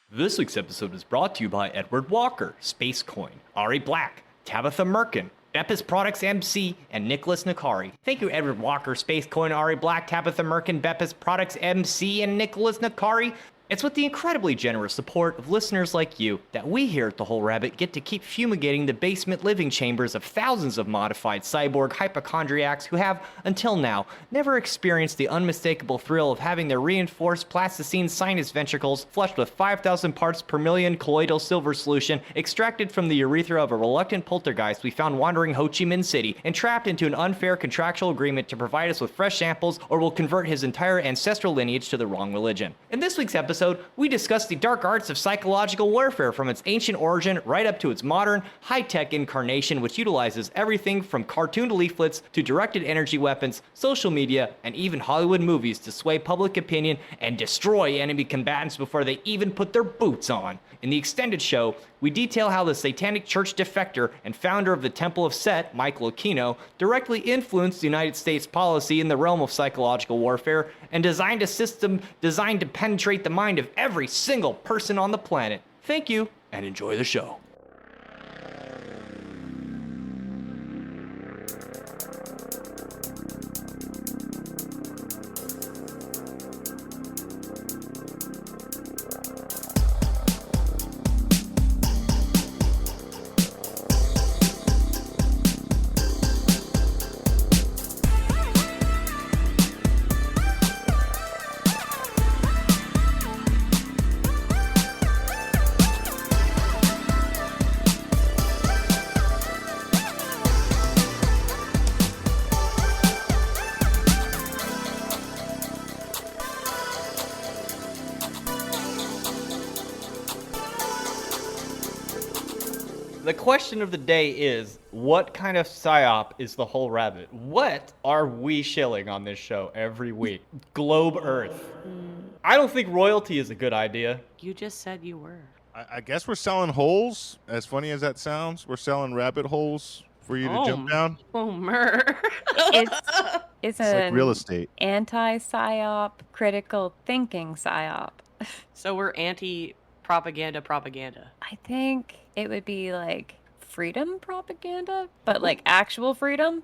This week's episode is brought to you by Edward Walker, Space Coin, Ari Black, Tabitha Merkin, Beppis Products MC, and Nicholas Nakari. Thank you, Edward Walker, Space Coin, Ari Black, Tabitha Merkin, Beppis Products MC, and Nicholas Nakari. It's with the incredibly generous support of listeners like you that we here at The Whole Rabbit get to keep fumigating the basement living chambers of thousands of modified cyborg hypochondriacs who have, until now, never experienced the unmistakable thrill of having their reinforced plasticine sinus ventricles flushed with 5,000 parts per million colloidal silver solution extracted from the urethra of a reluctant poltergeist we found wandering Ho Chi Minh City and trapped into an unfair contractual agreement to provide us with fresh samples or will convert his entire ancestral lineage to the wrong religion. In this week's episode, we discuss the dark arts of psychological warfare from its ancient origin right up to its modern, high-tech incarnation, which utilizes everything from cartoon leaflets to directed energy weapons, social media, and even Hollywood movies to sway public opinion and destroy enemy combatants before they even put their boots on. In the extended show, we detail how the Satanic Church defector and founder of the Temple of Set, Michael Aquino, directly influenced the United States policy in the realm of psychological warfare and designed a system designed to penetrate the mind of every single person on the planet. Thank you, and enjoy the show. The question of the day is, what kind of psyop is the Whole Rabbit? What are we shilling on this show every week? Globe Earth. I don't think royalty is a good idea. You just said you were. I guess we're selling holes. As funny as that sounds, we're selling rabbit holes for you to jump down. Homer. It's like real estate. Anti-psyop, critical thinking psyop. So we're anti-propaganda. I think it would be like freedom propaganda, but like actual freedom.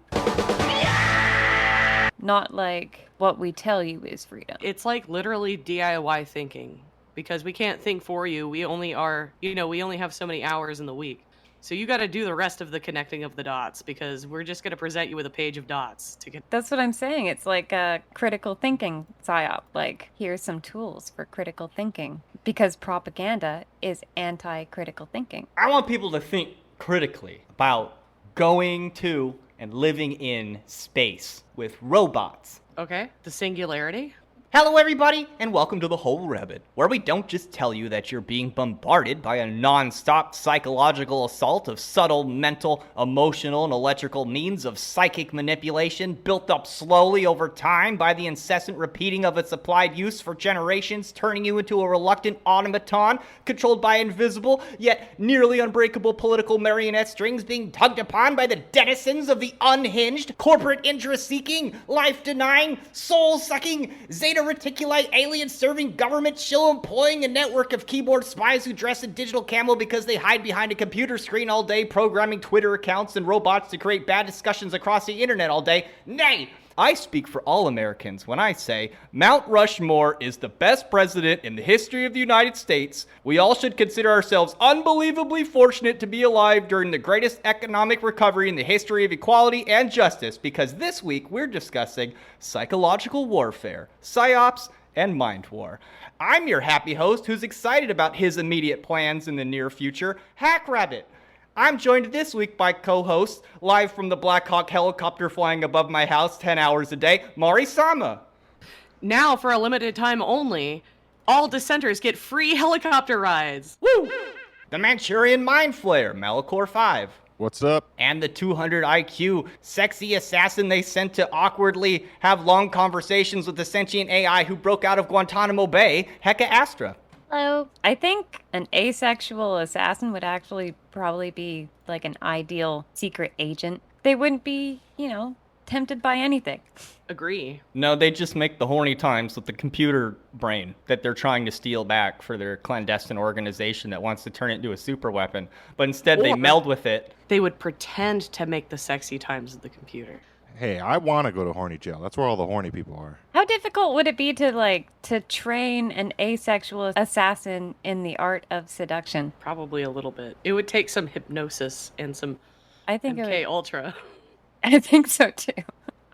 Not like what we tell you is freedom. It's like literally DIY thinking, because we can't think for you. We only have so many hours in the week. So you got to do the rest of the connecting of the dots, because we're just going to present you with a page of dots to get. That's what I'm saying. It's like a critical thinking psyop. Like, here's some tools for critical thinking, because propaganda is anti-critical thinking. I want people to think critically about going to and living in space with robots. Okay, the singularity. Hello everybody, and welcome to The Whole Rabbit, where we don't just tell you that you're being bombarded by a non-stop psychological assault of subtle, mental, emotional, and electrical means of psychic manipulation built up slowly over time by the incessant repeating of its applied use for generations, turning you into a reluctant automaton controlled by invisible, yet nearly unbreakable political marionette strings being tugged upon by the denizens of the unhinged, corporate interest-seeking, life-denying, soul-sucking, Zeta Reticuli alien-serving government shill employing a network of keyboard spies who dress in digital camo because they hide behind a computer screen all day, programming Twitter accounts and robots to create bad discussions across the internet all day. Nay, I speak for all Americans when I say Mount Rushmore is the best president in the history of the United States. We all should consider ourselves unbelievably fortunate to be alive during the greatest economic recovery in the history of equality and justice, because this week we're discussing psychological warfare, PSYOPS, and MINDWAR. I'm your happy host who's excited about his immediate plans in the near future, Hack Rabbit. I'm joined this week by co-host, live from the Black Hawk helicopter flying above my house 10 hours a day, Mari Sama. Now, for a limited time only, all dissenters get free helicopter rides. Woo! The Manchurian Mind Flayer, Malachor 5. What's up? And the 200 IQ sexy assassin they sent to awkwardly have long conversations with the sentient AI who broke out of Guantanamo Bay, Heka Astra. Hello. I think an asexual assassin would actually probably be like an ideal secret agent. They wouldn't be, tempted by anything. Agree. No, they just make the horny times with the computer brain that they're trying to steal back for their clandestine organization that wants to turn it into a super weapon. But instead, they Or- meld with it. They would pretend to make the sexy times of the computer. Hey, I want to go to horny jail. That's where all the horny people are. How difficult would it be to train an asexual assassin in the art of seduction? Probably a little bit. It would take some hypnosis and some I think it MK would. Ultra. I think so too.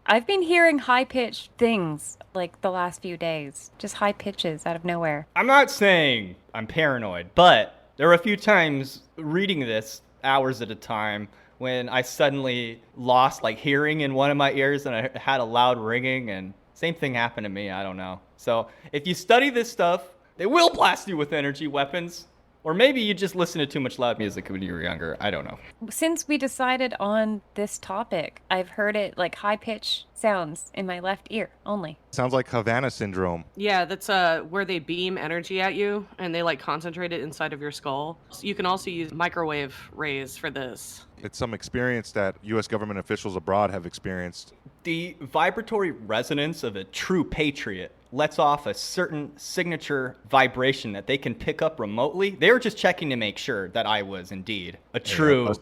I've been hearing high-pitched things like the last few days. Just high pitches out of nowhere. I'm not saying I'm paranoid, but there were a few times reading this hours at a time when I suddenly lost hearing in one of my ears and I had a loud ringing, and same thing happened to me. I don't know. So if you study this stuff, they will blast you with energy weapons. Or maybe you just listen to too much loud music when you were younger. I don't know. Since we decided on this topic, I've heard it like high-pitched sounds in my left ear only. Sounds like Havana syndrome. Yeah, that's where they beam energy at you and they concentrate it inside of your skull. So you can also use microwave rays for this. It's some experience that U.S. government officials abroad have experienced. The vibratory resonance of a true patriot lets off a certain signature vibration that they can pick up remotely. They were just checking to make sure that I was indeed a true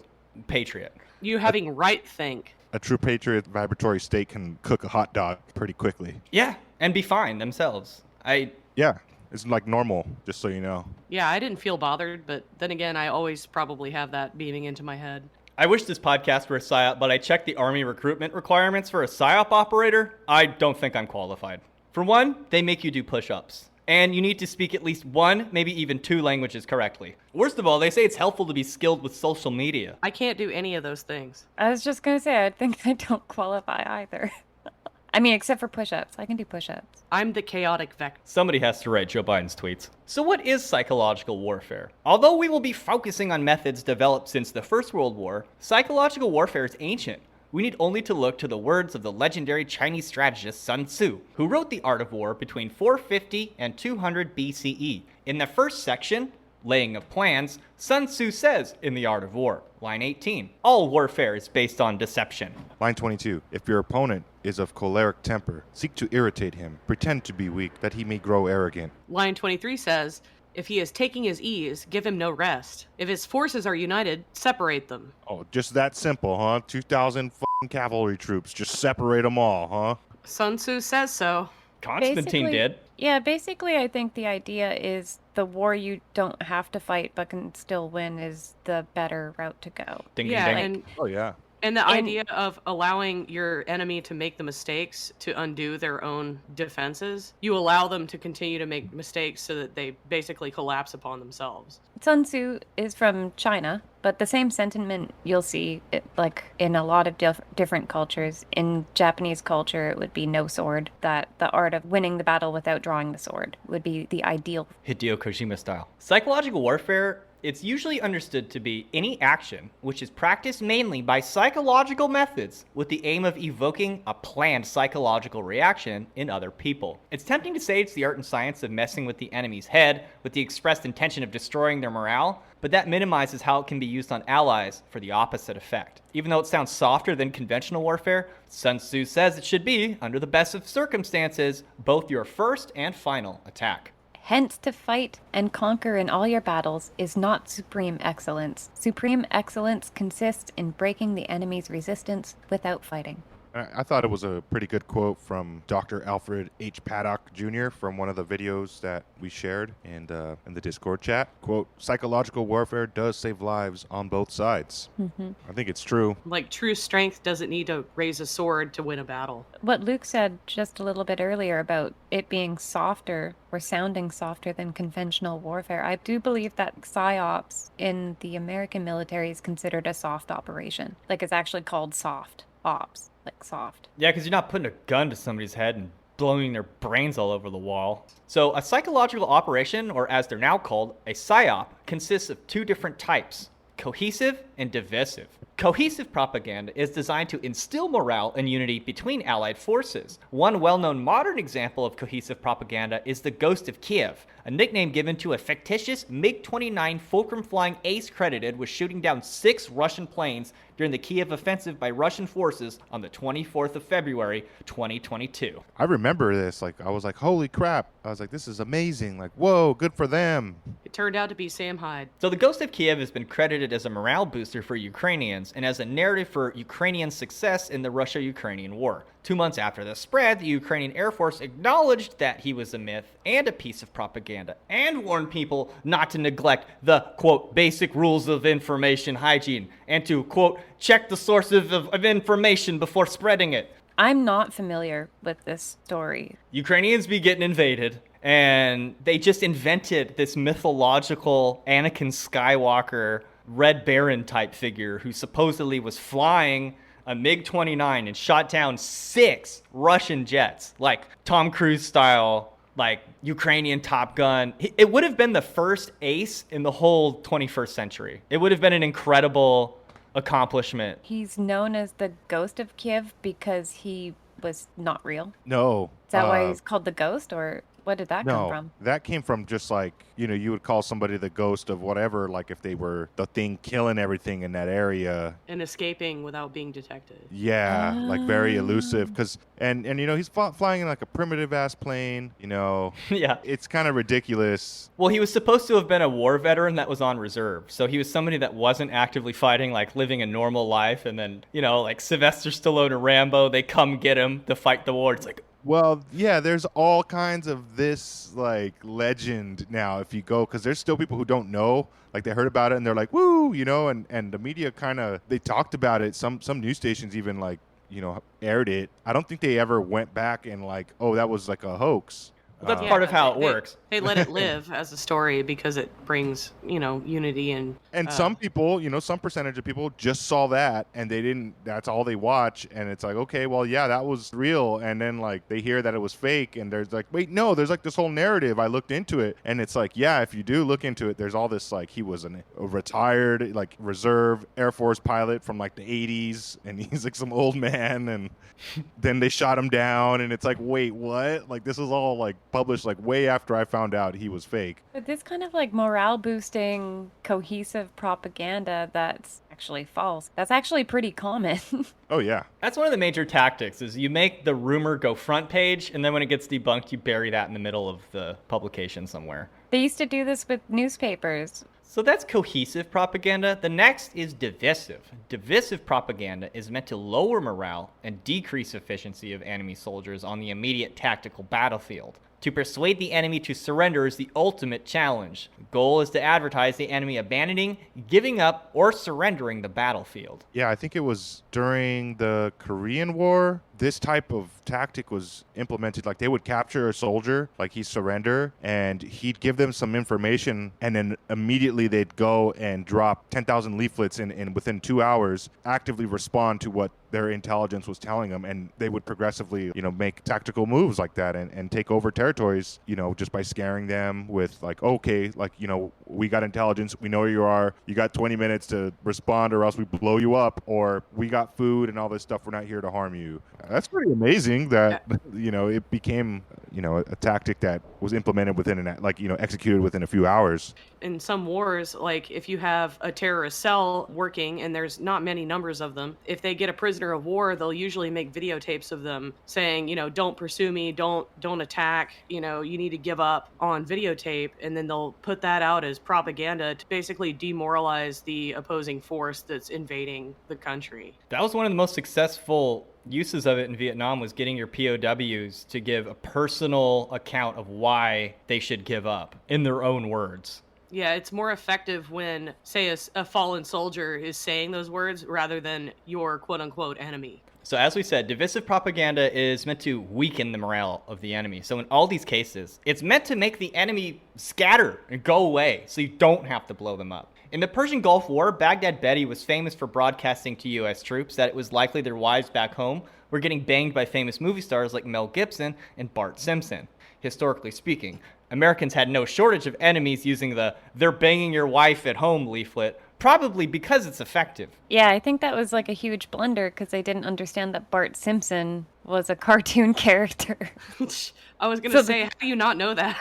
patriot. You having right think. A true patriot vibratory state can cook a hot dog pretty quickly. Yeah, and be fine themselves. Yeah, it's like normal, just so you know. Yeah, I didn't feel bothered, but then again, I always probably have that beaming into my head. I wish this podcast were a PSYOP, but I checked the Army recruitment requirements for a PSYOP operator. I don't think I'm qualified. For one, they make you do push-ups. And you need to speak at least one, maybe even two languages correctly. Worst of all, they say it's helpful to be skilled with social media. I can't do any of those things. I was just going to say, I think I don't qualify either. I mean, except for push-ups. I can do push-ups. I'm the chaotic vector. Somebody has to write Joe Biden's tweets. So what is psychological warfare? Although we will be focusing on methods developed since the First World War, psychological warfare is ancient. We need only to look to the words of the legendary Chinese strategist Sun Tzu, who wrote The Art of War between 450 and 200 BCE. In the first section, Laying of Plans, Sun Tzu says in The Art of War, line 18, all warfare is based on deception. Line 22. If your opponent is of choleric temper, seek to irritate him. Pretend to be weak, that he may grow arrogant. Line 23 says, if he is taking his ease, give him no rest. If his forces are united, separate them. Oh, just that simple, huh? 2,000 f***ing cavalry troops. Just separate them all, huh? Sun Tzu says so. Constantine Basically- did. Yeah, basically, I think the idea is the war you don't have to fight but can still win is the better route to go. Ding, Yeah, ding, ding. and Oh, yeah. And the And- idea of allowing your enemy to make the mistakes to undo their own defenses, you allow them to continue to make mistakes so that they basically collapse upon themselves. Sun Tzu is from China, but the same sentiment you'll see in a lot of different cultures. In Japanese culture, it would be no sword. That the art of winning the battle without drawing the sword would be the ideal. Hideo Kojima style. Psychological warfare, it's usually understood to be any action which is practiced mainly by psychological methods with the aim of evoking a planned psychological reaction in other people. It's tempting to say it's the art and science of messing with the enemy's head with the expressed intention of destroying their morale, but that minimizes how it can be used on allies for the opposite effect. Even though it sounds softer than conventional warfare, Sun Tzu says it should be, under the best of circumstances, both your first and final attack. Hence, to fight and conquer in all your battles is not supreme excellence. Supreme excellence consists in breaking the enemy's resistance without fighting. I thought it was a pretty good quote from Dr. Alfred H. Paddock Jr. from one of the videos that we shared in the Discord chat. Quote, psychological warfare does save lives on both sides. I think it's true. Like, true strength doesn't need to raise a sword to win a battle. What Luke said just a little bit earlier about it being softer or sounding softer than conventional warfare, I do believe that PSYOPS in the American military is considered a soft operation. Like, it's actually called soft ops. Like soft. Yeah, because you're not putting a gun to somebody's head and blowing their brains all over the wall. So a psychological operation, or as they're now called, a PSYOP, consists of two different types, cohesive and divisive. Cohesive propaganda is designed to instill morale and unity between allied forces. One well-known modern example of cohesive propaganda is the Ghost of Kiev, a nickname given to a fictitious MiG-29 Fulcrum flying ace credited with shooting down 6 Russian planes during the Kiev offensive by Russian forces on the 24th of February, 2022. I remember this. Like, I was like, holy crap. I was like, this is amazing. Like, whoa, good for them. It turned out to be Sam Hyde. So the Ghost of Kiev has been credited as a morale booster for Ukrainians and as a narrative for Ukrainian success in the Russia-Ukrainian war. 2 months after the spread, the Ukrainian Air Force acknowledged that he was a myth and a piece of propaganda and warned people not to neglect the, quote, basic rules of information hygiene and to, quote, check the source of information before spreading it. I'm not familiar with this story. Ukrainians be getting invaded, and they just invented this mythological Anakin Skywalker Red Baron type figure who supposedly was flying a MiG-29 and shot down 6 Russian jets, like Tom Cruise style, like Ukrainian Top Gun. It would have been the first ace in the whole 21st century. It would have been an incredible accomplishment. He's known as the Ghost of Kiev because he was not real. No. Is that why he's called the Ghost, or what did that come from? That came from just like, you would call somebody the ghost of whatever, like if they were the thing killing everything in that area. And escaping without being detected. Yeah, like very elusive. And he's flying in like a primitive ass plane, Yeah. It's kind of ridiculous. Well, he was supposed to have been a war veteran that was on reserve. So he was somebody that wasn't actively fighting, like living a normal life. And then, like Sylvester Stallone and Rambo, they come get him to fight the war. It's like, well, yeah, there's all kinds of this like legend now if you go, because there's still people who don't know. Like they heard about it and they're like, woo, and the media kind of, they talked about it. Some news stations even like, aired it. I don't think they ever went back and like, oh, that was like a hoax. well, that's part of how it works. They let it live as a story because it brings, unity and some people, some percentage of people just saw that and they didn't, that's all they watch. And it's like, okay, well, yeah, that was real. And then like they hear that it was fake and there's like, wait, no, there's like this whole narrative. I looked into it and it's like, yeah, if you do look into it, there's all this, like he was a retired, like reserve Air Force pilot from like the 80s and he's like some old man and then they shot him down and it's like, wait, what? Like this is all like published like way after I found out he was fake. But this kind of like morale boosting cohesive propaganda that's actually false. That's actually pretty common. Oh yeah. That's one of the major tactics is you make the rumor go front page and then when it gets debunked, you bury that in the middle of the publication somewhere. They used to do this with newspapers. So that's cohesive propaganda. The next is divisive. Divisive propaganda is meant to lower morale and decrease efficiency of enemy soldiers on the immediate tactical battlefield. To persuade the enemy to surrender is the ultimate challenge. The goal is to advertise the enemy abandoning, giving up, or surrendering the battlefield. Yeah, I think it was during the Korean War. This type of tactic was implemented. Like they would capture a soldier, like he'd surrender, and he'd give them some information, and then immediately they'd go and drop 10,000 leaflets in within 2 hours, actively respond to what their intelligence was telling them, and they would progressively, make tactical moves like that and take over territories, just by scaring them with like, okay, like, we got intelligence, we know where you are, you got 20 minutes to respond or else we blow you up, or we got food and all this stuff, we're not here to harm you. That's pretty amazing that, it became, a tactic that was implemented within executed within a few hours. In some wars, like if you have a terrorist cell working and there's not many numbers of them, if they get a prisoner of war, they'll usually make videotapes of them saying, don't pursue me, don't attack, you need to give up on videotape. And then they'll put that out as propaganda to basically demoralize the opposing force that's invading the country. That was one of the most successful uses of it in Vietnam, was getting your POWs to give a personal account of why they should give up in their own words. Yeah, it's more effective when, say, a fallen soldier is saying those words rather than your quote-unquote enemy. So as we said, divisive propaganda is meant to weaken the morale of the enemy. So in all these cases, it's meant to make the enemy scatter and go away so you don't have to blow them up. In the Persian Gulf War, Baghdad Betty was famous for broadcasting to U.S. troops that it was likely their wives back home were getting banged by famous movie stars like Mel Gibson and Bart Simpson. Historically speaking, Americans had no shortage of enemies using the "they're banging your wife at home" leaflet, probably because it's effective. Yeah, I think that was like a huge blunder because they didn't understand that Bart Simpson was a cartoon character. I was going to say, how do you not know that?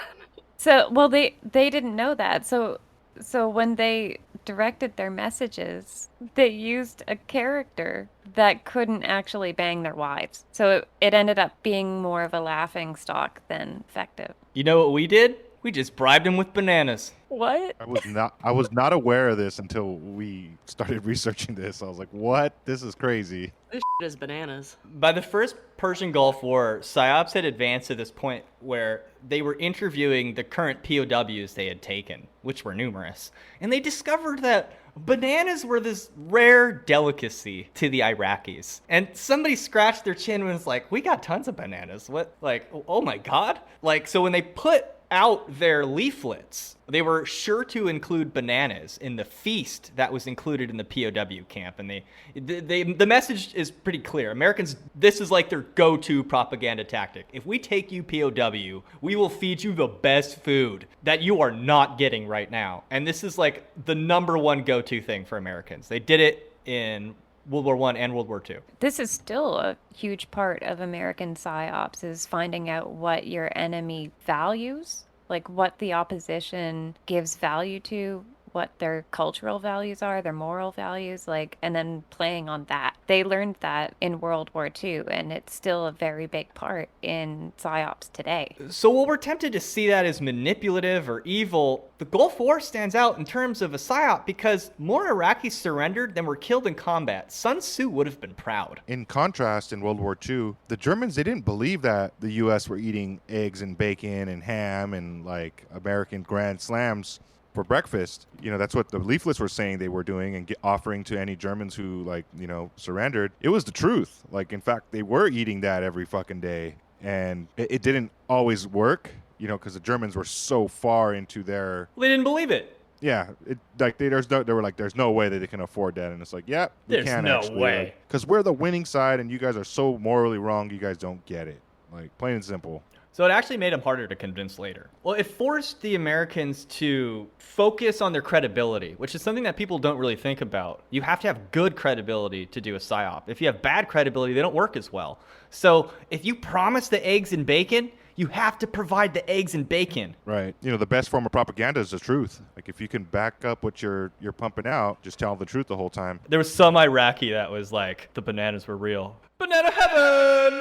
So, well, they didn't know that. So when they directed their messages, they used a character that couldn't actually bang their wives. So it ended up being more of a laughing stock than effective. You know what we did? We just bribed him with bananas. What? I was not aware of this until we started researching this. I was like, what? This is crazy. This is bananas. By the first Persian Gulf War, PSYOPs had advanced to this point where they were interviewing the current POWs they had taken, which were numerous. And they discovered that bananas were this rare delicacy to the Iraqis. And somebody scratched their chin and was like, we got tons of bananas. What? Like, oh my God? Like, so when they put out their leaflets, they were sure to include bananas in the feast that was included in the POW camp. And the message is pretty clear. Americans, this is like their go-to propaganda tactic. If we take you POW, we will feed you the best food that you are not getting right now. And this is like the number one go-to thing for Americans. They did it in World War I and World War II. This is still a huge part of American PSYOPs, is finding out what your enemy values, like what the opposition gives value to, what their cultural values are, their moral values, like, and then playing on that. They learned that in World War II, and it's still a very big part in PSYOPs today. So while we're tempted to see that as manipulative or evil, the Gulf War stands out in terms of a PSYOP because more Iraqis surrendered than were killed in combat. Sun Tzu would have been proud. In contrast, in World War II, the Germans, they didn't believe that the U.S. were eating eggs and bacon and ham and like American Grand Slams for breakfast. You know, that's what the leaflets were saying they were doing and offering to any Germans who, like, you know, surrendered. It was the truth. Like, in fact, they were eating that every fucking day. And it didn't always work, you know, because the Germans were so far into their... Well, they didn't believe it. Yeah, they were like, there's no way that they can afford that. And it's like, yeah, we There's can no actually. way. Because we're the winning side and you guys are so morally wrong, you guys don't get it. Like, plain and simple. So it actually made them harder to convince later. Well, it forced the Americans to focus on their credibility, which is something that people don't really think about. You have to have good credibility to do a PSYOP. If you have bad credibility, they don't work as well. So if you promise the eggs and bacon, you have to provide the eggs and bacon. Right. You know, the best form of propaganda is the truth. Like, if you can back up what you're pumping out, just tell the truth the whole time. There was some Iraqi that was like, the bananas were real. Banana heaven!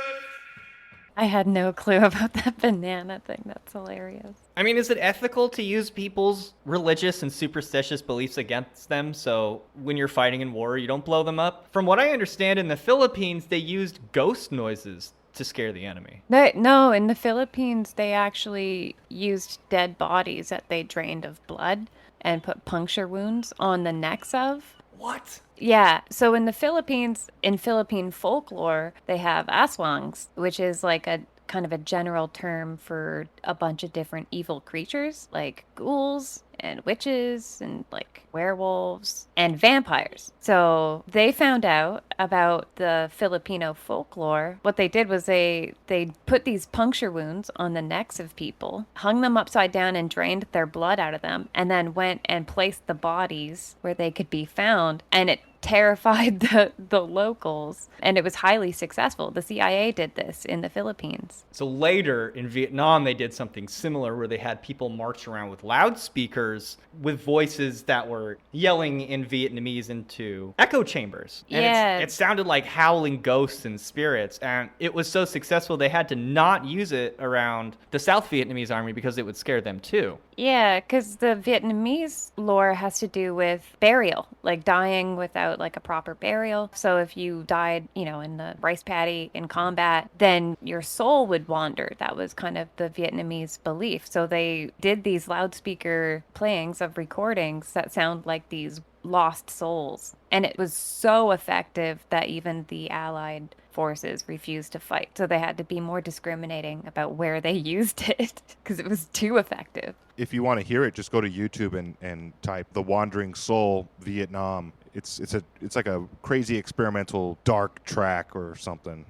I had no clue about that banana thing. That's hilarious. I mean, is it ethical to use people's religious and superstitious beliefs against them so when you're fighting in war, you don't blow them up? From what I understand, in the Philippines, they used ghost noises to scare the enemy. No, in the Philippines, they actually used dead bodies that they drained of blood and put puncture wounds on the necks of. What? Yeah, so in the Philippines, in Philippine folklore, they have aswangs, which is like a kind of a general term for a bunch of different evil creatures, like ghouls and witches and like werewolves and vampires. So they found out about the Filipino folklore. What they did was they put these puncture wounds on the necks of people, hung them upside down and drained their blood out of them, and then went and placed the bodies where they could be found, and it terrified the locals, and it was highly successful. The CIA did this in the Philippines. So later in Vietnam, they did something similar where they had people march around with loudspeakers with voices that were yelling in Vietnamese into echo chambers. And Yeah. it sounded like howling ghosts and spirits. And it was so successful, they had to not use it around the South Vietnamese army because it would scare them too. Yeah, because the Vietnamese lore has to do with burial, like dying without like a proper burial. So if you died, you know, in the rice paddy in combat, then your soul would wander. That was kind of the Vietnamese belief. So they did these loudspeaker playings of recordings that sound like these lost souls. And it was so effective that even the Allied forces refused to fight. So they had to be more discriminating about where they used it because it was too effective. If you want to hear it, just go to YouTube and type "The Wandering Soul Vietnam." It's like a crazy experimental dark track or something.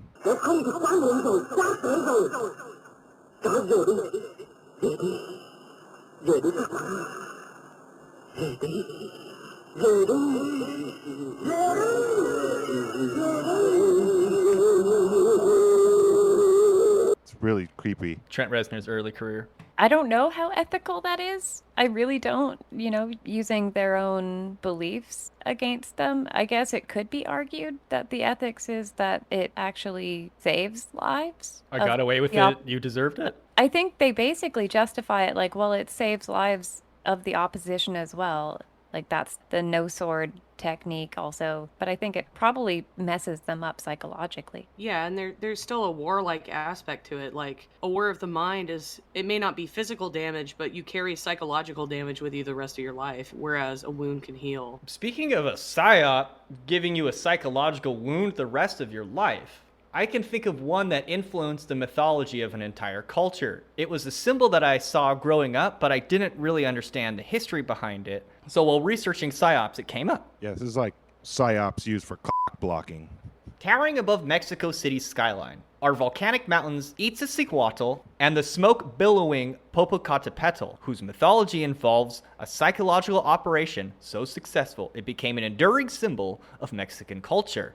It's It's really creepy. Trent Reznor's early career. I don't know how ethical that is. I really don't, using their own beliefs against them. I guess it could be argued that the ethics is that it actually saves lives. I got away with it. You deserved it. I think they basically justify it like, well, it saves lives of the opposition as well. Like, that's the no sword technique also. But I think it probably messes them up psychologically. Yeah, and there's still a warlike aspect to it. Like, a war of the mind is, it may not be physical damage, but you carry psychological damage with you the rest of your life, whereas a wound can heal. Speaking of a psyop giving you a psychological wound the rest of your life, I can think of one that influenced the mythology of an entire culture. It was a symbol that I saw growing up, but I didn't really understand the history behind it. So while researching psyops, it came up. Yeah, this is like psyops used for cock blocking. Towering above Mexico City's skyline are volcanic mountains Iztaccíhuatl and the smoke-billowing Popocatépetl, whose mythology involves a psychological operation so successful it became an enduring symbol of Mexican culture.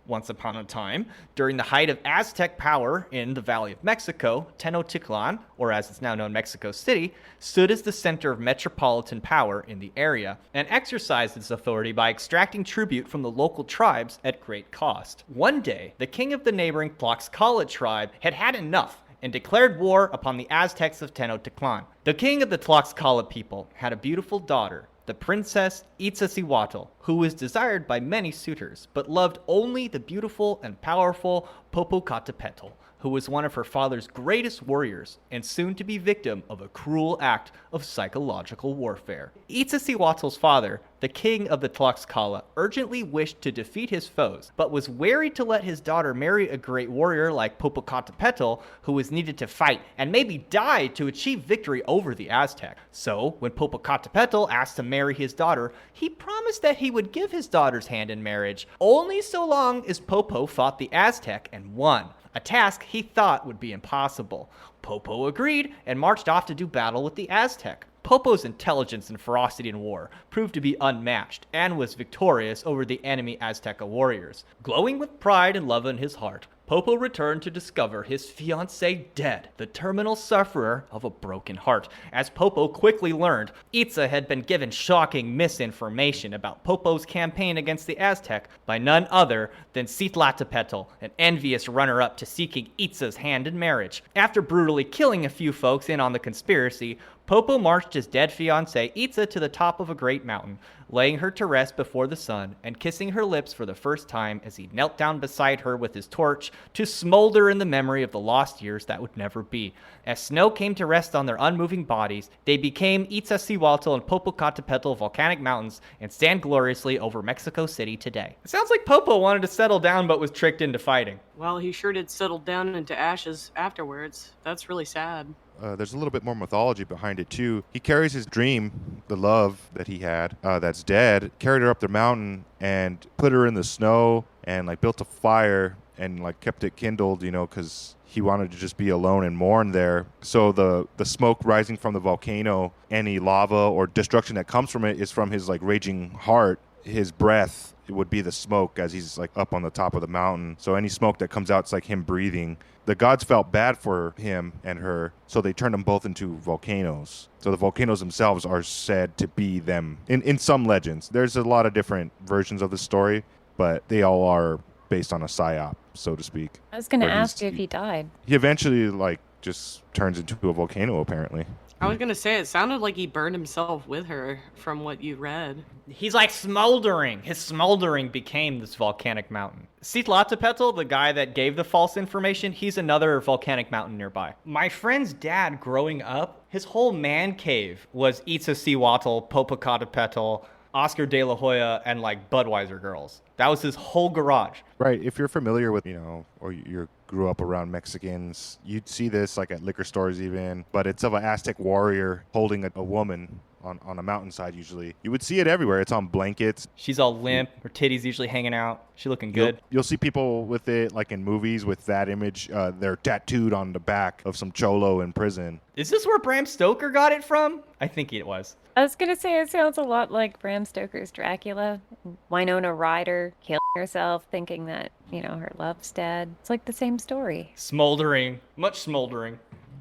Once upon a time, during the height of Aztec power in the Valley of Mexico, Tenochtitlan, or as it's now known Mexico City, stood as the center of metropolitan power in the area and exercised its authority by extracting tribute from the local tribes at great cost. One day, the king of the neighboring Tlaxcala tribe had had enough and declared war upon the Aztecs of Tenochtitlan. The king of the Tlaxcala people had a beautiful daughter, the princess Itzaccíhuatl, who was desired by many suitors, but loved only the beautiful and powerful Popocatépetl, who was one of her father's greatest warriors and soon to be victim of a cruel act of psychological warfare. Iztaccíhuatl's father, the king of the Tlaxcala, urgently wished to defeat his foes, but was wary to let his daughter marry a great warrior like Popocatépetl, who was needed to fight and maybe die to achieve victory over the Aztec. So, when Popocatépetl asked to marry his daughter, he promised that he would give his daughter's hand in marriage, only so long as Popo fought the Aztec and won. A task he thought would be impossible. Popo agreed and marched off to do battle with the Aztec. Popo's intelligence and ferocity in war proved to be unmatched and was victorious over the enemy Azteca warriors. Glowing with pride and love in his heart, Popo returned to discover his fiancée dead, the terminal sufferer of a broken heart. As Popo quickly learned, Itza had been given shocking misinformation about Popo's campaign against the Aztec by none other than Xitlactepetl, an envious runner-up to seeking Itza's hand in marriage. After brutally killing a few folks in on the conspiracy, Popo marched his dead fiancée Itza to the top of a great mountain, laying her to rest before the sun and kissing her lips for the first time as he knelt down beside her with his torch to smolder in the memory of the lost years that would never be. As snow came to rest on their unmoving bodies, they became Iztaccíhuatl and Popocatépetl volcanic mountains and stand gloriously over Mexico City today. It sounds like Popo wanted to settle down but was tricked into fighting. Well, he sure did settle down into ashes afterwards. That's really sad. There's a little bit more mythology behind it too. He carries his dream, the love that he had, that's dead, carried her up the mountain and put her in the snow and like built a fire and like kept it kindled, because he wanted to just be alone and mourn there. So the smoke rising from the volcano, any lava or destruction that comes from it is from his like raging heart. His breath would be the smoke as he's like up on the top of the mountain. So any smoke that comes out, it's like him breathing. The gods felt bad for him and her, so they turned them both into volcanoes. So the volcanoes themselves are said to be them in some legends. There's a lot of different versions of the story, but they all are based on a psyop, so to speak. I was going to ask you if he died. He eventually like just turns into a volcano, apparently. I was going to say, it sounded like he burned himself with her from what you read. He's like smoldering. His smoldering became this volcanic mountain. Xitlactepetl, the guy that gave the false information, he's another volcanic mountain nearby. My friend's dad growing up, his whole man cave was Iztaccíhuatl, Popocatépetl, Oscar de la Hoya, and like Budweiser girls. That was his whole garage. Right. If you're familiar with, or you grew up around Mexicans, you'd see this like at liquor stores even, but it's of an Aztec warrior holding a woman on a mountainside usually. You would see it everywhere. It's on blankets. She's all limp. Her titties usually hanging out. She looking good. You'll see people with it like in movies with that image. They're tattooed on the back of some cholo in prison. Is this where Bram Stoker got it from? I think it was. I was going to say it sounds a lot like Bram Stoker's Dracula. Winona Ryder killing herself thinking that her love's dead. It's like the same story. Smoldering, much smoldering.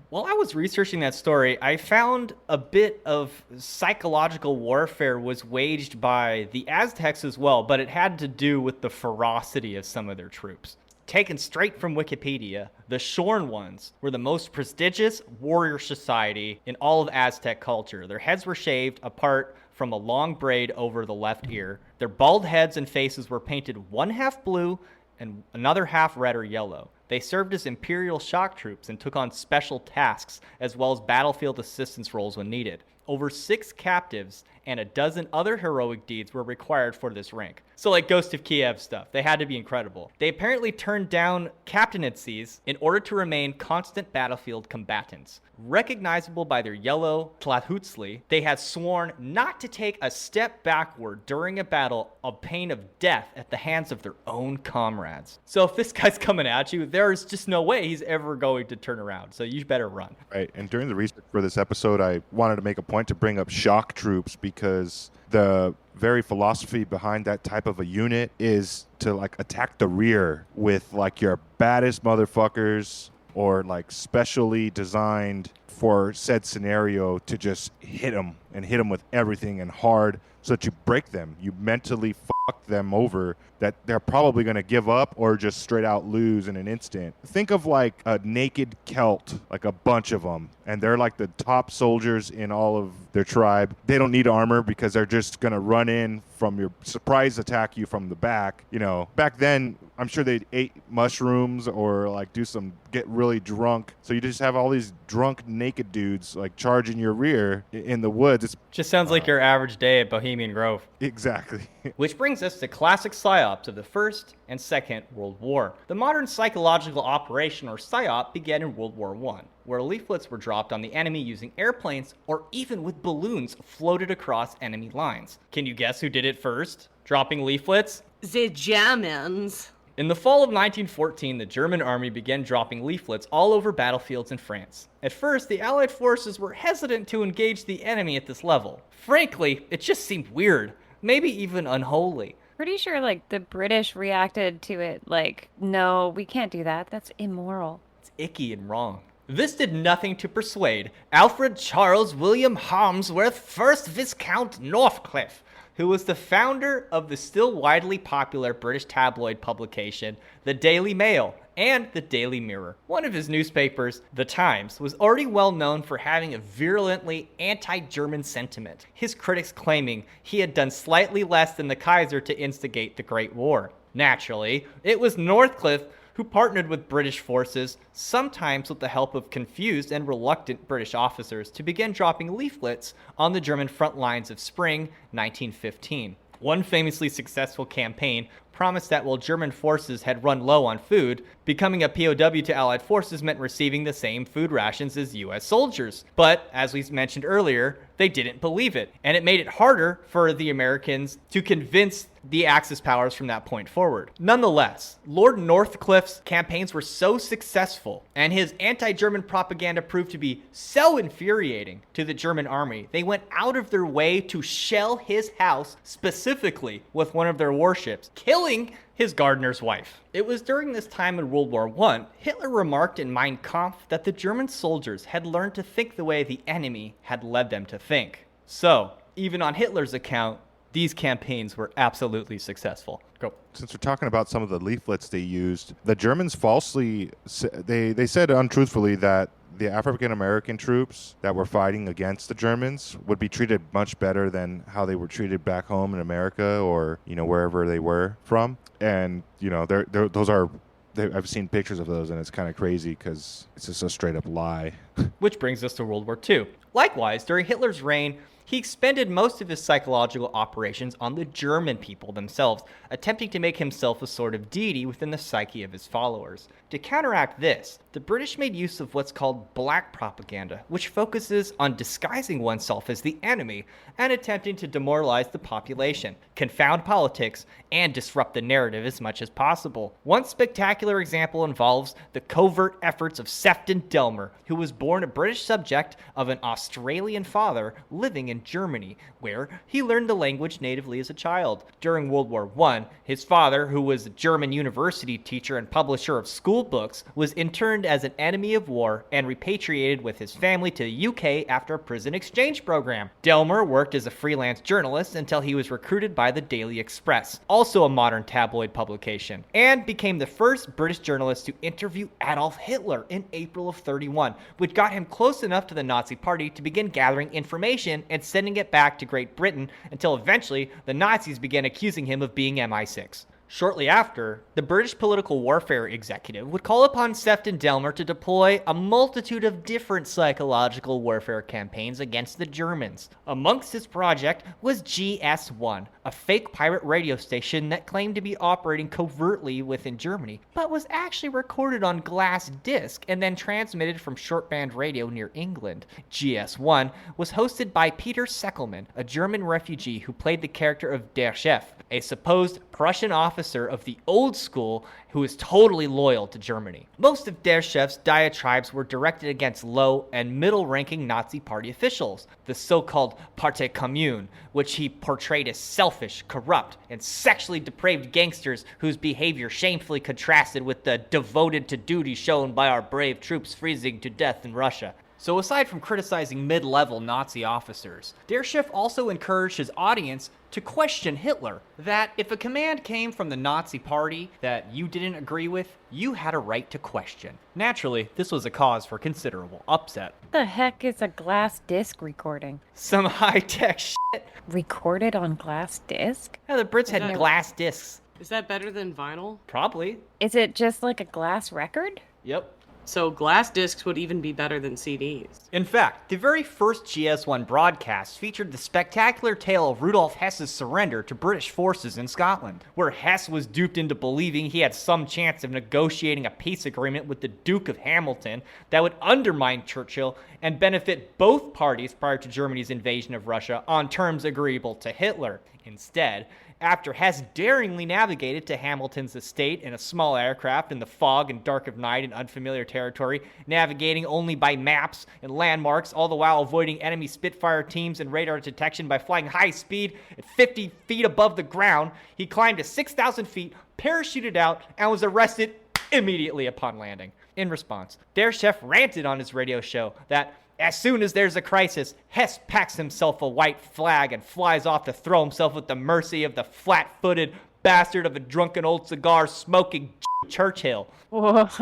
While I was researching that story, I found a bit of psychological warfare was waged by the Aztecs as well, but it had to do with the ferocity of some of their troops. Taken straight from Wikipedia, the Shorn Ones were the most prestigious warrior society in all of Aztec culture. Their heads were shaved apart from a long braid over the left ear. Their bald heads and faces were painted one half blue and another half red or yellow. They served as imperial shock troops and took on special tasks as well as battlefield assistance roles when needed. Over 6 captives and a dozen other heroic deeds were required for this rank. So like Ghost of Kiev stuff, they had to be incredible. They apparently turned down captaincies in order to remain constant battlefield combatants. Recognizable by their yellow tlahutzli, they had sworn not to take a step backward during a battle of pain of death at the hands of their own comrades. So if this guy's coming at you, there's just no way he's ever going to turn around. So you better run. Right. And during the research for this episode, I wanted to make a point to bring up shock troops because the very philosophy behind that type of a unit is to like attack the rear with like your baddest motherfuckers or like specially designed for said scenario to just hit them and hit them with everything and hard so that you break them. You mentally fuck them over that they're probably going to give up or just straight out lose in an instant. Think of like a naked Celt, like a bunch of them, and they're like the top soldiers in all of their tribe. They don't need armor because they're just going to run in from your surprise attack you from the back. Back then, I'm sure they ate mushrooms or like get really drunk. So you just have all these drunk naked dudes like charging your rear in the woods. It's just sounds like your average day at Bohemian Grove. Exactly. Which brings us to classic psyops of the First and Second World War. The modern psychological operation, or psyop, began in World War I, where leaflets were dropped on the enemy using airplanes or even with balloons floated across enemy lines. Can you guess who did it first? Dropping leaflets? The Germans. In the fall of 1914, the German army began dropping leaflets all over battlefields in France. At first, the Allied forces were hesitant to engage the enemy at this level. Frankly, it just seemed weird, maybe even unholy. Pretty sure like the British reacted to it like, no, we can't do that. That's immoral. It's icky and wrong. This did nothing to persuade Alfred Charles William Harmsworth, 1st Viscount Northcliffe, who was the founder of the still widely popular British tabloid publication, the Daily Mail, and the Daily Mirror. One of his newspapers, The Times, was already well known for having a virulently anti-German sentiment, his critics claiming he had done slightly less than the Kaiser to instigate the Great War. Naturally, it was Northcliffe who partnered with British forces, sometimes with the help of confused and reluctant British officers, to begin dropping leaflets on the German front lines of spring 1915. One famously successful campaign promised that while German forces had run low on food, becoming a POW to Allied forces meant receiving the same food rations as US soldiers. But, as we mentioned earlier, they didn't believe it, and it made it harder for the Americans to convince the Axis powers from that point forward. Nonetheless, Lord Northcliffe's campaigns were so successful, and his anti-German propaganda proved to be so infuriating to the German army, they went out of their way to shell his house specifically with one of their warships, killing his gardener's wife. It was during this time in World War I, Hitler remarked in Mein Kampf that the German soldiers had learned to think the way the enemy had led them to think. So, even on Hitler's account, these campaigns were absolutely successful. Go. Since we're talking about some of the leaflets they used, the Germans falsely, they said untruthfully that the African American troops that were fighting against the Germans would be treated much better than how they were treated back home in America or, wherever they were from. And, those are, I've seen pictures of those and it's kind of crazy because it's just a straight up lie. Which brings us to World War II. Likewise, during Hitler's reign, he expended most of his psychological operations on the German people themselves, attempting to make himself a sort of deity within the psyche of his followers. To counteract this, the British made use of what's called black propaganda, which focuses on disguising oneself as the enemy and attempting to demoralize the population, confound politics, and disrupt the narrative as much as possible. One spectacular example involves the covert efforts of Sefton Delmer, who was born born a British subject of an Australian father living in Germany, where he learned the language natively as a child. During World War I, his father, who was a German university teacher and publisher of school books, was interned as an enemy of war and repatriated with his family to the UK after a prison exchange program. Delmer worked as a freelance journalist until he was recruited by the Daily Express, also a modern tabloid publication, and became the first British journalist to interview Adolf Hitler in April of 31, which got him close enough to the Nazi Party to begin gathering information and sending it back to Great Britain until eventually the Nazis began accusing him of being MI6. Shortly after, the British political warfare executive would call upon Sefton Delmer to deploy a multitude of different psychological warfare campaigns against the Germans. Amongst his project was GS1, a fake pirate radio station that claimed to be operating covertly within Germany, but was actually recorded on glass disc and then transmitted from shortband radio near England. GS1 was hosted by Peter Seckelmann, a German refugee who played the character of Der Chef, a supposed Prussian officer of the old school who is totally loyal to Germany. Most of Der Chef's diatribes were directed against low and middle-ranking Nazi party officials, the so-called Parti Commune, which he portrayed as selfish, corrupt, and sexually depraved gangsters whose behavior shamefully contrasted with the devoted to duty shown by our brave troops freezing to death in Russia. So aside from criticizing mid-level Nazi officers, Der Chef also encouraged his audience to question Hitler, that if a command came from the Nazi Party that you didn't agree with, you had a right to question. Naturally, this was a cause for considerable upset. The heck is a glass disc recording? Some high-tech shit. Recorded on glass disc? Yeah, the Brits had Yeah. glass discs. Is that better than vinyl? Probably. Is it just like a glass record? Yep. So glass discs would even be better than CDs. In fact, the very first GS1 broadcast featured the spectacular tale of Rudolph Hess's surrender to British forces in Scotland, where Hess was duped into believing he had some chance of negotiating a peace agreement with the Duke of Hamilton that would undermine Churchill and benefit both parties prior to Germany's invasion of Russia on terms agreeable to Hitler. Instead, after Hess daringly navigated to Hamilton's estate in a small aircraft in the fog and dark of night in unfamiliar territory, navigating only by maps and landmarks, all the while avoiding enemy Spitfire teams and radar detection by flying high speed at 50 feet above the ground, he climbed to 6,000 feet, parachuted out, and was arrested immediately upon landing. In response, Der Chef ranted on his radio show that as soon as there's a crisis, Hess packs himself a white flag and flies off to throw himself at the mercy of the flat-footed bastard of a drunken old cigar-smoking Churchill. What?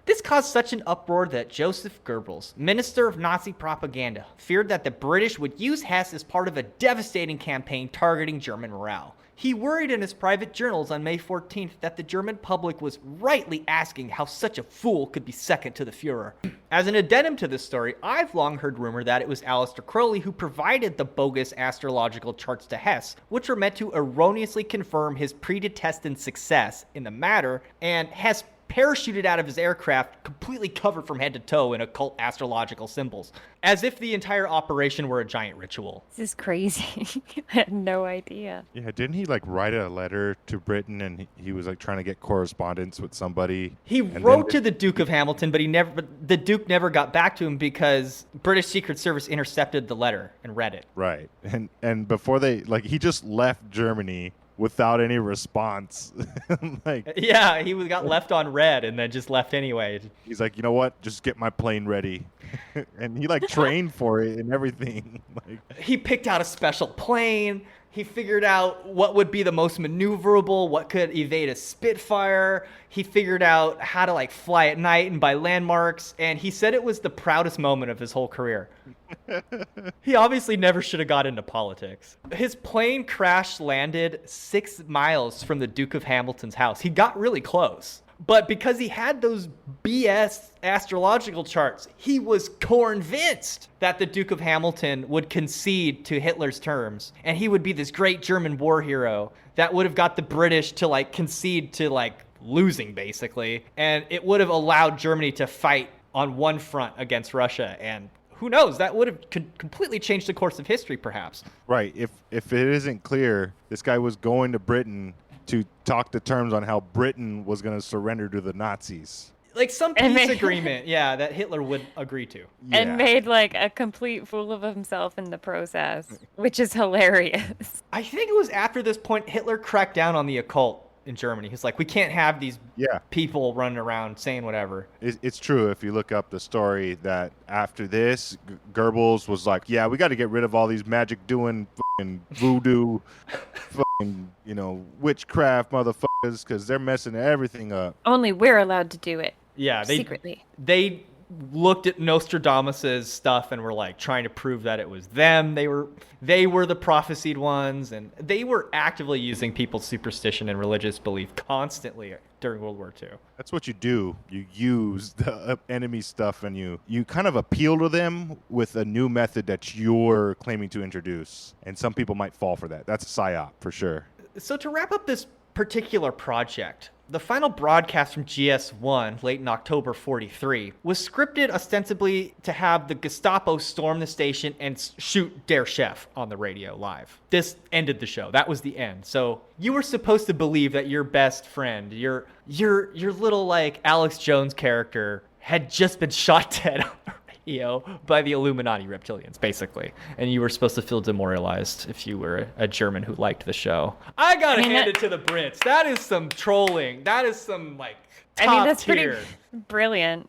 This caused such an uproar that Joseph Goebbels, minister of Nazi propaganda, feared that the British would use Hess as part of a devastating campaign targeting German morale. He worried in his private journals on May 14th that the German public was rightly asking how such a fool could be second to the Fuhrer. As an addendum to this story, I've long heard rumor that it was Aleister Crowley who provided the bogus astrological charts to Hess, which were meant to erroneously confirm his predestined success in the matter, and Hess parachuted out of his aircraft completely covered from head to toe in occult astrological symbols, as if the entire operation were a giant ritual. This is crazy. I had no idea. Yeah, didn't he like write a letter to Britain and he was like trying to get correspondence with somebody? He And wrote then- to the Duke of Hamilton, but the Duke never got back to him because British Secret Service intercepted the letter and read it. Right. And before they like he just left Germany without any response. Like Yeah, he got left on red and then just left anyway. he's like, "You know what? Just get my plane ready." And he like trained for it and everything. Like He picked out a special plane. He figured out what would be the most maneuverable, what could evade a Spitfire. He figured out how to like fly at night and by landmarks, and he said it was the proudest moment of his whole career. He obviously never should have got into politics. His plane crash landed 6 miles from the Duke of Hamilton's house. He got really close. But because he had those BS astrological charts, he was convinced that the Duke of Hamilton would concede to Hitler's terms. And he would be this great German war hero that would have got the British to like concede to like losing basically. And it would have allowed Germany to fight on one front against Russia. And who knows, that would have completely changed the course of history perhaps. right, if it isn't clear, this guy was going to Britain to talk to terms on how Britain was going to surrender to the Nazis. Like some And peace they- agreement, yeah, that Hitler would agree to. And made like a complete fool of himself in the process, which is hilarious. I think it was after this point Hitler cracked down on the occult in Germany. He's like, we can't have these people running around saying whatever. It's true if you look up the story that after this, Goebbels was like, yeah, we got to get rid of all these magic doing fucking voodoo, fucking, witchcraft motherfuckers because they're messing everything up. Only we're allowed to do it. Yeah, secretly. They looked at Nostradamus's stuff and were like trying to prove that it was them. They were the prophesied ones, and they were actively using people's superstition and religious belief constantly during World War II. That's what you do. You use the enemy stuff and you kind of appeal to them with a new method that you're claiming to introduce. And some people might fall for that. That's a psyop for sure. So to wrap up this particular project, the final broadcast from GS1, late in October 43, was scripted ostensibly to have the Gestapo storm the station and shoot Der Chef on the radio live. This ended the show. That was the end. So you were supposed to believe that your best friend, your little like Alex Jones character, had just been shot dead on the radio by the Illuminati reptilians, basically. And you were supposed to feel demoralized if you were a German who liked the show. I gotta hand it to the Brits. That is some trolling. That is some, like, top that's tier. pretty brilliant.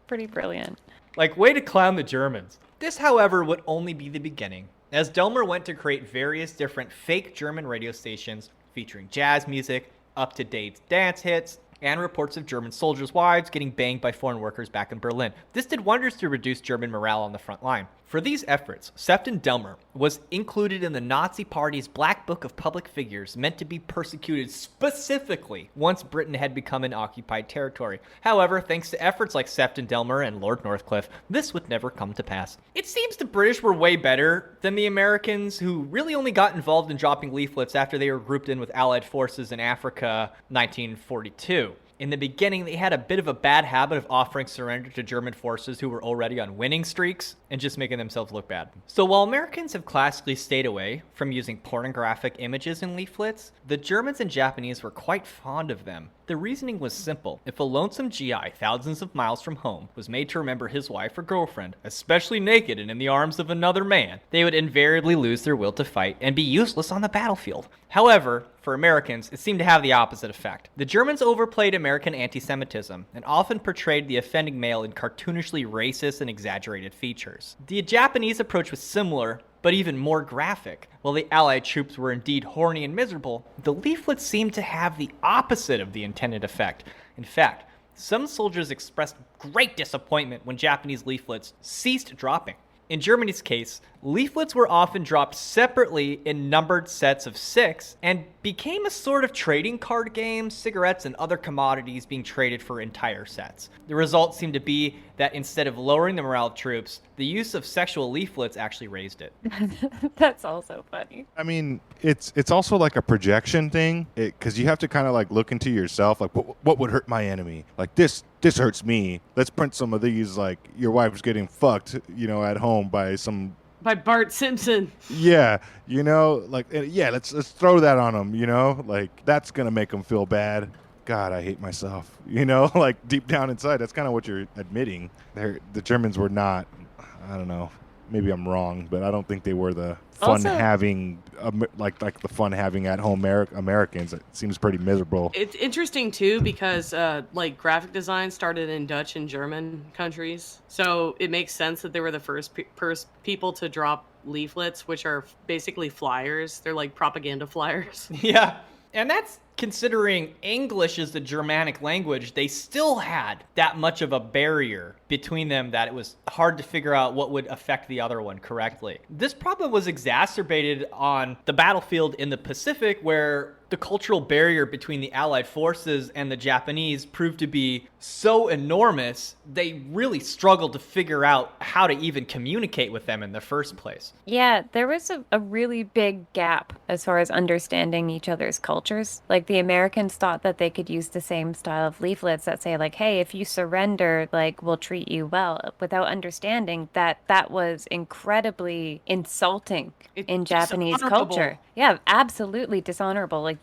Pretty brilliant. Like, way to clown the Germans. This, however, would only be the beginning, as Delmer went to create various different fake German radio stations featuring jazz music, up-to-date dance hits, and reports of German soldiers' wives getting banged by foreign workers back in Berlin. This did wonders to reduce German morale on the front line. For these efforts, Sefton Delmer was included in the Nazi Party's Black Book of Public Figures, meant to be persecuted specifically once Britain had become an occupied territory. However, thanks to efforts like Sefton Delmer and Lord Northcliffe, this would never come to pass. It seems the British were way better than the Americans, who really only got involved in dropping leaflets after they were grouped in with Allied forces in Africa 1942. In the beginning, they had a bit of a bad habit of offering surrender to German forces who were already on winning streaks and just making themselves look bad. So while Americans have classically stayed away from using pornographic images in leaflets, the Germans and Japanese were quite fond of them. The reasoning was simple. If a lonesome GI thousands of miles from home was made to remember his wife or girlfriend, especially naked and in the arms of another man, they would invariably lose their will to fight and be useless on the battlefield. However, for Americans, it seemed to have the opposite effect. The Germans overplayed American anti-Semitism and often portrayed the offending male in cartoonishly racist and exaggerated features. The Japanese approach was similar, but even more graphic. While the Allied troops were indeed horny and miserable, the leaflets seemed to have the opposite of the intended effect. In fact, some soldiers expressed great disappointment when Japanese leaflets ceased dropping. In Germany's case, leaflets were often dropped separately in numbered sets of 6 and became a sort of trading card game, cigarettes and other commodities being traded for entire sets. The result seemed to be that instead of lowering the morale of troops, the use of sexual leaflets actually raised it. That's also funny. I mean, it's also like a projection thing, because you have to kind of like look into yourself, like what would hurt my enemy? Like this hurts me. Let's print some of these, like your wife's getting fucked, at home by By Bart Simpson. Yeah, let's throw that on them, like that's gonna make them feel bad. God, I hate myself, like deep down inside, that's kind of what you're admitting. The Germans were not, I don't know, maybe I'm wrong, but I don't think they were the fun-having, like the fun-having at-home Americans. It seems pretty miserable. It's interesting, too, because, graphic design started in Dutch and German countries. So it makes sense that they were the first people to drop leaflets, which are basically flyers. They're like propaganda flyers. Yeah, and that's considering English is the Germanic language. They still had that much of a barrier between them that it was hard to figure out what would affect the other one correctly. This problem was exacerbated on the battlefield in the Pacific, where the cultural barrier between the Allied forces and the Japanese proved to be so enormous, they really struggled to figure out how to even communicate with them in the first place. Yeah, there was a really big gap as far as understanding each other's cultures. Like, the Americans thought that they could use the same style of leaflets that say like, hey, if you surrender, like, we'll treat you well, without understanding that that was incredibly insulting in Japanese culture. Yeah, absolutely dishonorable. Like,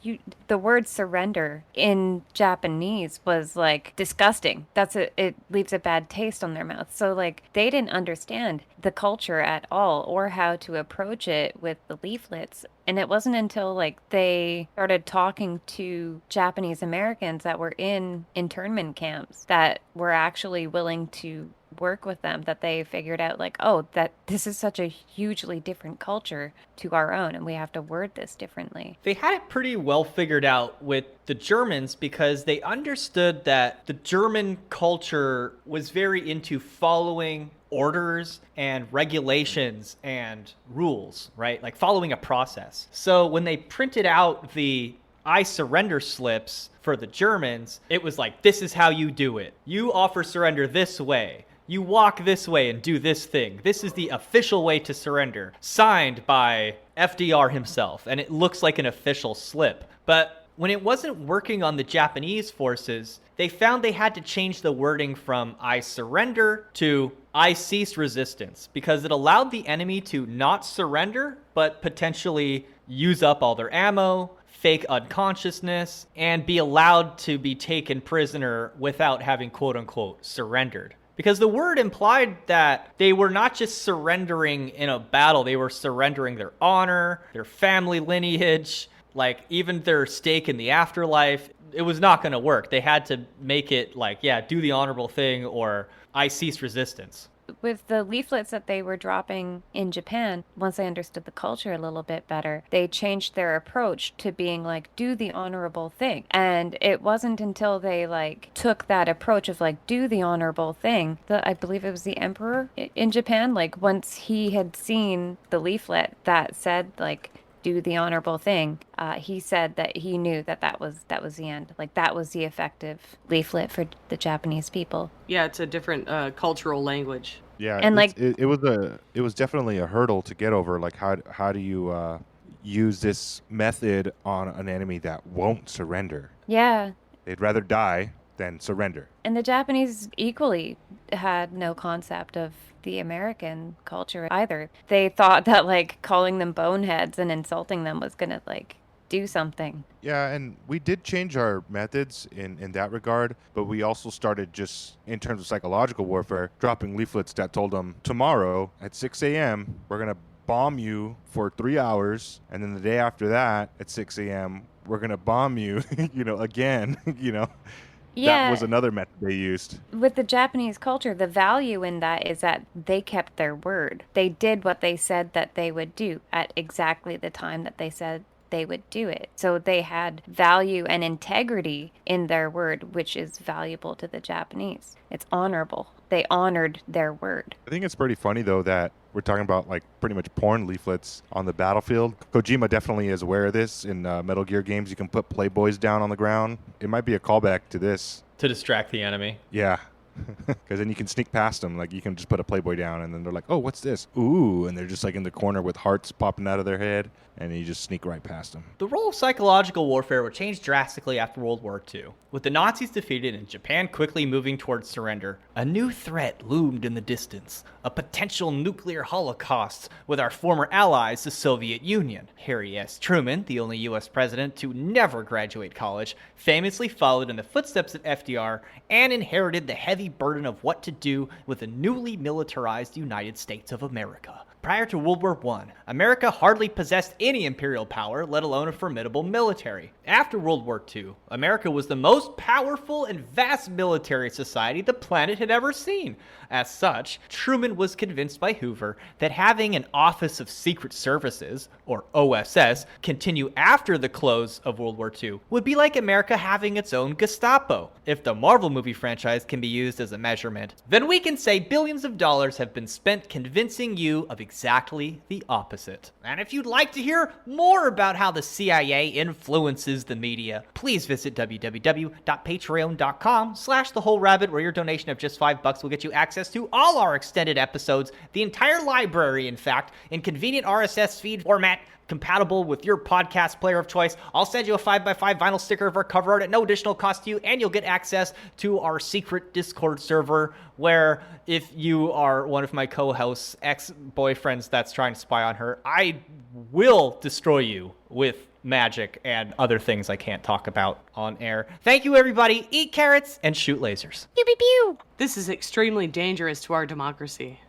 the word surrender in Japanese was like disgusting. It leaves a bad taste on their mouth. So like they didn't understand the culture at all or how to approach it with the leaflets. And it wasn't until like they started talking to Japanese Americans that were in internment camps that were actually willing to work with them that they figured out like, oh, that this is such a hugely different culture to our own and we have to word this differently. They had it pretty well figured out with the Germans because they understood that the German culture was very into following orders and regulations and rules, right? Like following a process. So when they printed out the I surrender slips for the Germans, it was like, this is how you do it. You offer surrender this way. You walk this way and do this thing. This is the official way to surrender. Signed by FDR himself. And it looks like an official slip. But when it wasn't working on the Japanese forces, they found they had to change the wording from I surrender to I cease resistance, because it allowed the enemy to not surrender, but potentially use up all their ammo, fake unconsciousness, and be allowed to be taken prisoner without having quote unquote surrendered. Because the word implied that they were not just surrendering in a battle, they were surrendering their honor, their family lineage, like even their stake in the afterlife. It was not going to work. They had to make it like, yeah, do the honorable thing or I cease resistance. With the leaflets that they were dropping in Japan, once they understood the culture a little bit better, they changed their approach to being like, do the honorable thing. And it wasn't until they like took that approach of like, do the honorable thing, that I believe it was the emperor in Japan, like once he had seen the leaflet that said like, do the honorable thing, he said that he knew that was the end. Like that was the effective leaflet for the Japanese people. Yeah, it's a different cultural language. Yeah, and like it was definitely a hurdle to get over. Like how do you use this method on an enemy that won't surrender? Yeah. They'd rather die than surrender. And the Japanese equally had no concept of the American culture either. They thought that like calling them boneheads and insulting them was gonna like do something. Yeah, and we did change our methods in that regard, but we also started just, in terms of psychological warfare, dropping leaflets that told them, tomorrow at 6 a.m., we're going to bomb you for 3 hours, and then the day after that, at 6 a.m., we're going to bomb you, again, Yeah. That was another method they used. With the Japanese culture, the value in that is that they kept their word. They did what they said that they would do at exactly the time that they said they would do it. So they had value and integrity in their word, which is valuable to the Japanese. It's honorable. They honored their word. I think it's pretty funny, though, that we're talking about like pretty much porn leaflets on the battlefield. Kojima definitely is aware of this. In Metal Gear games, you can put Playboys down on the ground. It might be a callback to this. To distract the enemy. Yeah. Because then you can sneak past them. Like, you can just put a Playboy down, and then they're like, oh, what's this? Ooh, and they're just like in the corner with hearts popping out of their head, and you just sneak right past them. The role of psychological warfare would change drastically after World War II. With the Nazis defeated and Japan quickly moving towards surrender, a new threat loomed in the distance, a potential nuclear holocaust with our former allies, the Soviet Union. Harry S. Truman, the only U.S. president to never graduate college, famously followed in the footsteps of FDR and inherited the heavy burden of what to do with the newly militarized United States of America. Prior to World War I, America hardly possessed any imperial power, let alone a formidable military. After World War II, America was the most powerful and vast military society the planet had ever seen. As such, Truman was convinced by Hoover that having an Office of Secret Services, or OSS, continue after the close of World War II would be like America having its own Gestapo. If the Marvel movie franchise can be used as a measurement, then we can say billions of dollars have been spent convincing you of exactly the opposite. And if you'd like to hear more about how the CIA influences the media, please visit www.patreon.com/thewholerabbit, where your donation of just $5 will get you access to all our extended episodes, the entire library, in fact, in convenient RSS feed format compatible with your podcast player of choice. I'll send you a 5x5 vinyl sticker of our cover art at no additional cost to you, and you'll get access to our secret Discord server, where if you are one of my co-host's ex-boyfriends that's trying to spy on her, I will destroy you with magic and other things I can't talk about on air. Thank you, everybody. Eat carrots and shoot lasers. Pew pew pew. This is extremely dangerous to our democracy.